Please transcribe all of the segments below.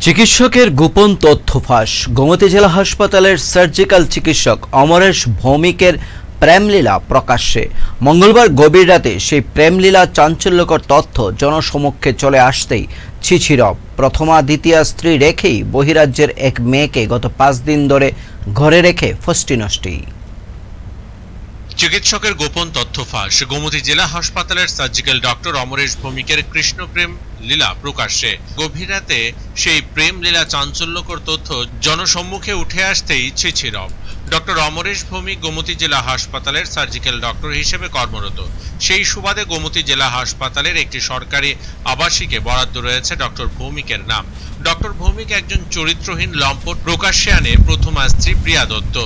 চিকিৎসকের গোপন তথ্য ফাঁস। গোমতী জেলা হাসপাতালের সার্জিক্যাল চিকিৎসক অমরেশ ভৌমিকের প্রেমলীলা প্রকাশ্যে। মঙ্গলবার গভীর রাতে সেই প্রেমলীলা চাঞ্চল্যকর তথ্য জনসমক্ষে চলে আসতেই ছিছিরব। প্রথমা দ্বিতীয় স্ত্রী রেখেই বহিরাজ্যের এক মেয়েকে গত 5 দিন ধরে ঘরে রেখে ফষ্টিনষ্টি। চিকিৎসকের গোপন তথ্য ফাঁস। গোমতী জেলা হাসপাতালের সার্জিক্যাল ডক্টর অমরেশ ভৌমিকের কৃষ্ণপ্রেম লীলা প্রকাশ্যে। গভীর রাতে সেই প্রেম লীলা চাঞ্চল্যকর তথ্য জনসম্মুখে উঠে আসতেই ছিছিরব। ডক্টর অমরেশ ভৌমিক গোমতী জেলা হাসপাতালের সার্জিক্যাল ডক্টর হিসেবে কর্মরত। সেই সুবাদে গোমতী জেলা হাসপাতালের একটি সরকারি আবাসিকে বরাদ্দ রয়েছে ডক্টর ভৌমিকের নাম। ডক্টর ভৌমিক একজন চরিত্রহীন লম্পট। প্রকাশ্যে আনে প্রথমা স্ত্রী প্রিয়া দত্ত।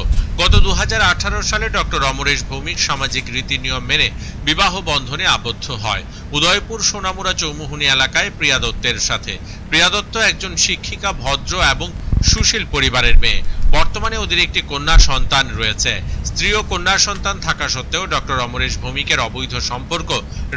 গত 2018 সালে ডক্টর অমরেশ ভৌমিক সামাজিক রীতি নিয়ম মেনে বিবাহ বন্ধনে আবদ্ধ হয় উদয়পুর সোনামুড়া চৌমুহনী এলাকায় প্রিয়া দত্তের সাথে। প্রিয়া দত্ত একজন শিক্ষিকা, ভদ্র এবং সুশীল পরিবারের মেয়ে। বর্তমানে ওদের একটি কন্যা সন্তান রয়েছে। স্ত্রী ও কন্যা সন্তান থাকা সত্ত্বেও ডক্টর অমরেশ ভৌমিকের অবৈধ সম্পর্ক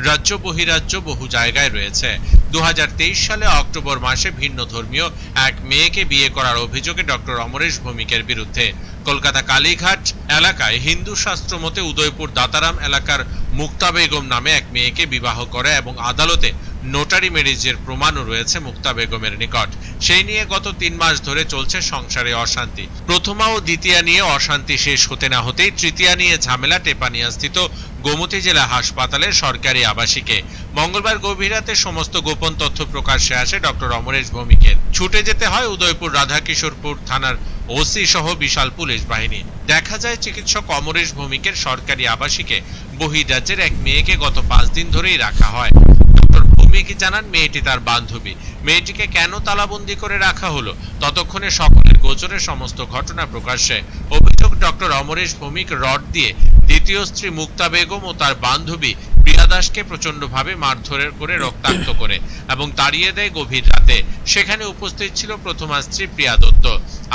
রাজ্য বহিরাজ্য বহু জায়গায় রয়েছে। 2023 সালে অক্টোবর মাসে ভিন্ন ধর্মীয় এক মেয়েকে বিয়ে করার অভিযোগে ডক্টর অমরেশ ভৌমিকের বিরুদ্ধে কলকাতা কালীঘাট এলাকায় হিন্দু শাস্ত্র মতে উদয়পুর দাতারাম এলাকার মুক্তা বেগম নামে এক মেয়েকে বিবাহ করে এবং আদালতে নোটারি ম্যারেজের প্রমাণও রয়েছে মুক্তা বেগমের নিকট। সেই নিয়ে গত 3 মাস ধরে চলছে সংসারে অশান্তি। প্রথমা ও দ্বিতীয়া নিয়ে অশান্তি শেষ হতে না হতেই তৃতীয়া নিয়ে ঝামেলা টেপানিয়া স্থিত গোমতী জেলা হাসপাতালের সরকারি আবাসিকে। মঙ্গলবার গভীর রাতে সমস্ত গোপন তথ্য প্রকাশ্যে আসে ডক্টর অমরেশ ভৌমিকের। ছুটে যেতে হয় উদয়পুর রাধাকিশোরপুর থানার ওসি সহ বিশাল পুলিশ বাহিনী। দেখা যায় চিকিৎসক অমরেশ ভৌমিকের সরকারি আবাসিকে বহিরাজ্যের এক মেয়েকে গত 5 দিন ধরেই রাখা হয়। ডক্টর ভৌমিক জানান মেয়েটি তার বান্ধবী। মেয়েটিকে কেন তালাবন্দি করে রাখা হলো ততক্ষণে সকলের গোচরে সমস্ত ঘটনা প্রকাশ্যে। অভিযোগ, ডক্টর অমরেশ ভৌমিক রড দিয়ে দ্বিতীয় স্ত্রী মুক্তা বেগম ও তার বান্ধবী প্রিয়া দাসকে প্রচন্ডভাবে মারধর করে রক্তাক্ত করে এবং তাড়িয়ে দেয় গভীর রাতে। সেখানে উপস্থিত ছিল প্রথমা স্ত্রী প্রিয়া দত্ত।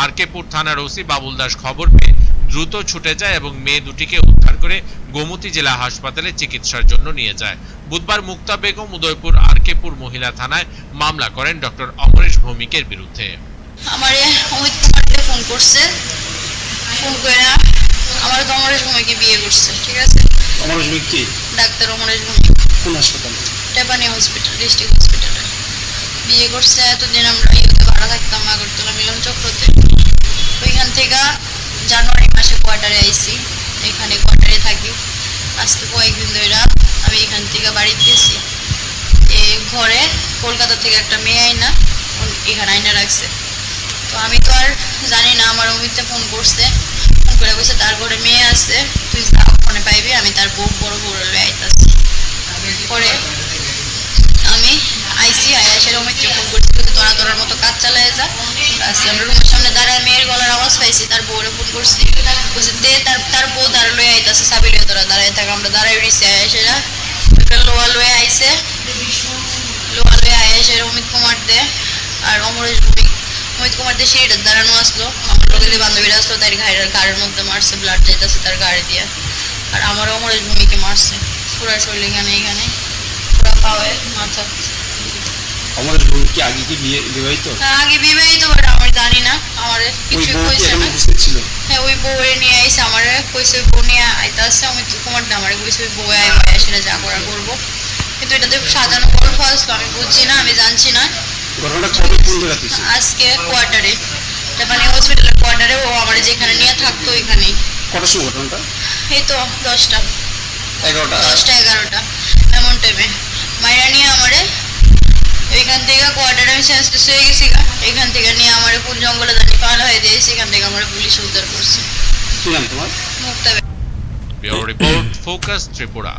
আরকেপুর থানার ওসি বাবুল দাস খবর পেয়ে দ্রুত ছুটে যায় এবং মেয়ে দুটিকে উদ্ধার করে গোমতী জেলা হাসপাতালে চিকিৎসার জন্য নিয়ে যায়। বুধবার মুক্তা বেগম উদয়পুর আরকেপুর মহিলা থানায় মামলা করেন ডক্টর অমরেশ ভৌমিকের বিরুদ্ধে। আমারে অমিত কুমারকে ফোন করছে, ফোন করে আমার তো অমরেশ ভৌমিককে বিয়ে করছে। ঠিক আছে, অমরেশ ভৌমিক কি? ডাক্তার অমরেশ ভৌমিক। কোন হাসপাতালে? টেপানিয়া হসপিটাল, ডিস্ট্রিক্ট হসপিটালে বিয়ে করছে। এতদিন আমরা ইয়েতে ভাড়া থাকতাম আগরতলা মিলন চক্রতে। ওইখান থেকে জানুয়ারি মাসে কোয়ার্টারে আইছি, এখানে কোয়ার্টারে থাকি। আজকে কয়েকদিন ধরে আমি এখান থেকে বাড়িতে গেছি। এই ঘরে কলকাতা থেকে একটা মেয়ে আইনা এখানে আইনা রাখছে। তো আমি তো আর জানি না, আমার অমিতটা ফোন করছে, ফোন করে বলছে তার ঘরে মেয়ে আছে, তুই যা ওখানে পাইবি, আমি তার বউ বড় বড় লয়ে আইতাছি। পরে আমি আইসি আয়াসের অমিতকে ফোন করছি, তোরার মতো কাজ চালায় যা। আমরা রুমের সামনে দাঁড়ায় মেয়ের গলার আওয়াজ পাইছি, তার বউরে ফোন করছি, বলছে দে তার বউ দাঁড়া লয়ে আইতাছে, সাবি লয়ে তোরা দাঁড়ায় থাক। আমরা দাঁড়ায় রয়েছি, আয়াসেরা একটা লোয়া লয়ে আইসে, লোয়া লয়ে আয়াসের অমিত কুমার দে আর অমরেশ ভৌমিক। অমিত কুমার দিয়ে সিঁড়িটা দাঁড়ানো আসলো, আমার লোকে দিয়ে বান্ধবীরা আসলো, তার গাড়ির মধ্যে মারছে, ব্লাড যাইতেছে তার গাড়ি দিয়ে। আর আমার অমরেশ ভৌমিকে মারছে পুরা শরীর, এখানে পুরা পাওয়ে মাথা। অমরেশ ভৌমিক কি আগে কি বিবাহিত? আগে বিবাহিত, বাট আমি জানি না, আমার কিছু কইছে না। হ্যাঁ, ওই বউরে নিয়ে আইসে, আমার কইছে বউ নিয়ে আইতে আসছে। অমিত কুমার আমার কইছে ওই বউ আসলে যা করা করবো, কিন্তু এটাতে সাজানো গল্প আসলো, আমি বুঝছি না, আমি জানছি না। আজকে কোয়ার্টারে, মানে হসপিটালের কোয়ার্টারে, ও আমার যেখানে নিয়ে থাকতো ওইখানেই। কটার সময় ঘটনাটা? এই তো 10টা 11টা এমন টাইমে মাইরা নিয়ে আমারে এইখান থেকে কোয়ার্টারে, আমি সেন্সলেস হয়ে গেছি, এখান থেকে নিয়ে আমার কোন জঙ্গলে জানি পালা হয়ে দিয়েছি। এখান থেকে আমার পুলিশ উদ্ধার করছে। কি নাম তোমার? Mukta. Bureau report, focus Tripura.